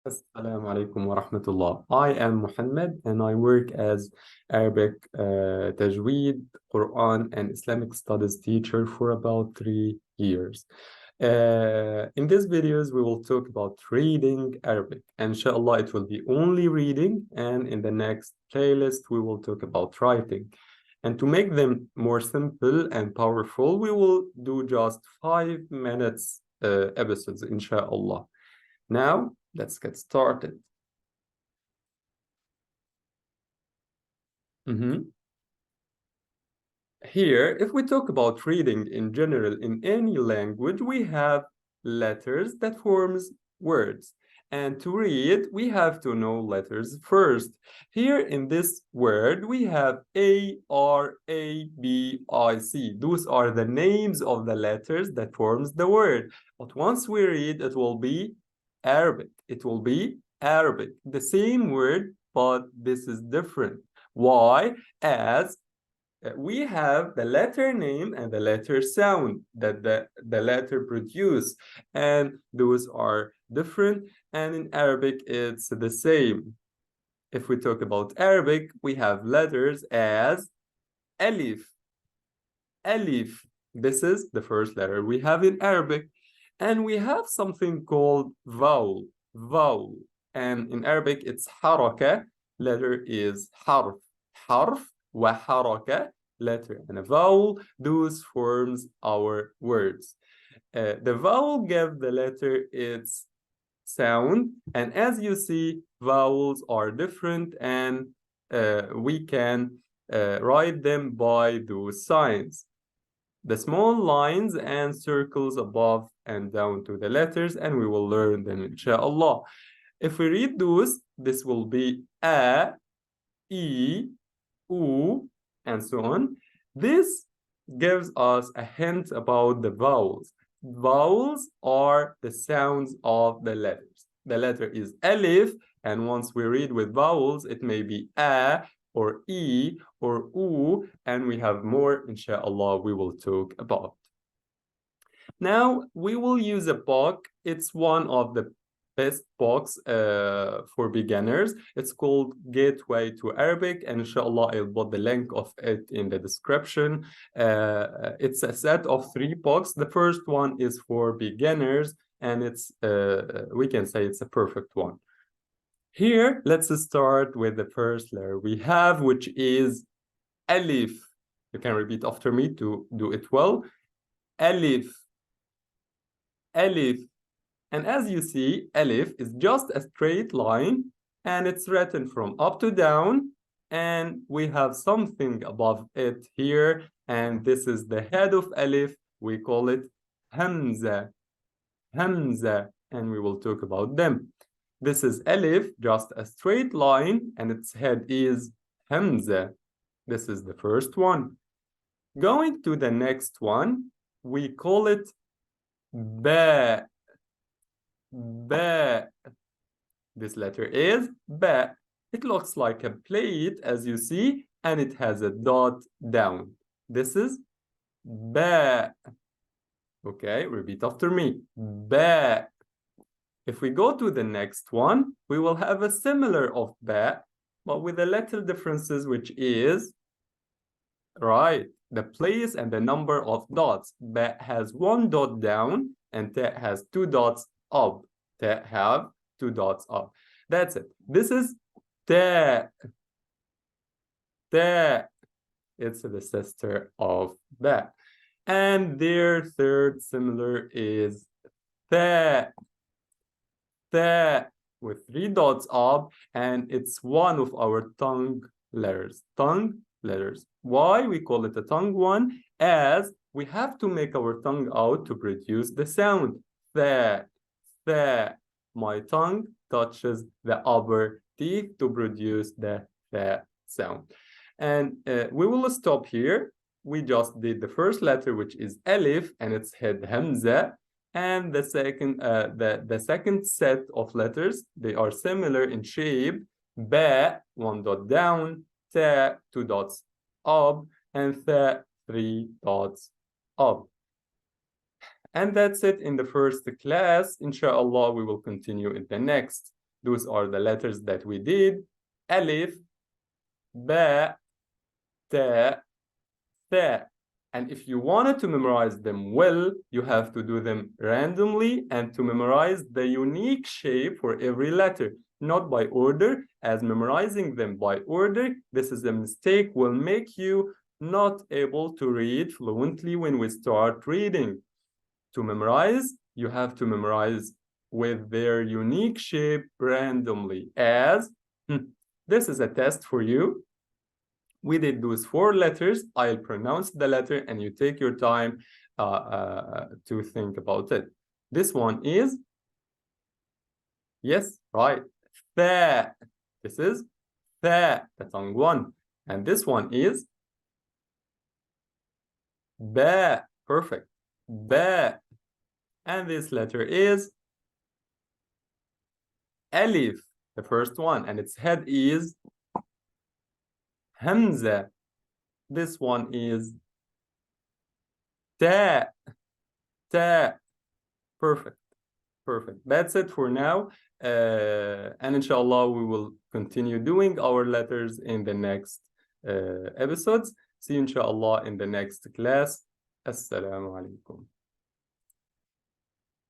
Assalamu alaikum wa rahmatullah. I am Muhammad and I work as Arabic Tajweed, Quran, and Islamic studies teacher for about 3 years. In these videos, we will talk about reading Arabic. Inshallah, it will be only reading, and in the next playlist, we will talk about writing. And to make them more simple and powerful, we will do just 5 minutes episodes, inshallah. Now, let's get started. Mhm. Here, if we talk about reading in general in any language, we have letters that forms words. And to read, we have to know letters first. Here in this word, we have A, R, A, B, I, C. Those are the names of the letters that forms the word. But once we read, it will be Arabic. It will be Arabic. The same word, but this is different. Why? As we have the letter name and the letter sound that the letter produce, and those are different, and in Arabic it's the same. If we talk about Arabic, we have letters as alif. Alif, this is the first letter we have in Arabic, and we have something called vowel, and in Arabic it's haraka. Letter is harf wa haraka, letter and a vowel. Those forms our words. The vowel gives the letter its sound, and as you see, vowels are different, and we can write them by those signs. The small lines and circles above and down to the letters, and we will learn them, inshallah. If we read those, this will be a, e, u, and so on. This gives us a hint about the vowels. Vowels are the sounds of the letters. The letter is alif, and once we read with vowels, it may be a, or e, or u, and we have more, inshallah, we will talk about. Now, we will use a book. It's one of the best books for beginners. It's called Gateway to Arabic, and inshallah, I'll put the link of it in the description. It's a set of 3 books. The first one is for beginners, and it's we can say it's a perfect one. Here, let's start with the first letter we have, which is Alif. You can repeat after me to do it well. Alif. Alif. And as you see, Alif is just a straight line, and it's written from up to down, and we have something above it here, and this is the head of Alif. We call it Hamza. Hamza, and we will talk about them. This is Alif, just a straight line, and its head is Hamza. This is the first one. Going to the next one, we call it Ba. Ba. This letter is Ba. It looks like a plate, as you see, and it has a dot down. This is Ba. Okay, repeat after me. Ba. If we go to the next one, we will have a similar of Ba, but with a little differences, which is, right, the place and the number of dots. Ba has 1 dot down, and Ta has 2 dots up. Ta have 2 dots up. That's it. This is Ta. Ta. It's the sister of Ba. And their third similar is Tha. Tha, with 3 dots up, and it's one of our tongue letters. Tongue letters. Why we call it a tongue one? As we have to make our tongue out to produce the sound. Tha. Tha. My tongue touches the upper teeth to produce the Tha sound. And we will stop here. We just did the first letter, which is Alif, and its head Hamza. And the second set of letters, they are similar in shape. Ba, 1 dot down, Ta, 2 dots up, and Tha, 3 dots up. And that's it in the first class. Inshallah, we will continue in the next. Those are the letters that we did. Alif, ba, ta, tha. And if you wanted to memorize them well, you have to do them randomly and to memorize the unique shape for every letter, not by order, as memorizing them by order, this is a mistake, will make you not able to read fluently when we start reading. To memorize, you have to memorize with their unique shape randomly, as this is a test for you. We did those 4 letters. I'll pronounce the letter and you take your time to think about it. This one is, yes, right, tha. This is tha, the tongue one. And this one is ba, perfect, ba. And this letter is alif, the first one, and its head is hamza. This one is ta, ta. Perfect, perfect. That's it for now. And inshallah, we will continue doing our letters in the next episodes. See you inshallah in the next class. Assalamu alaikum.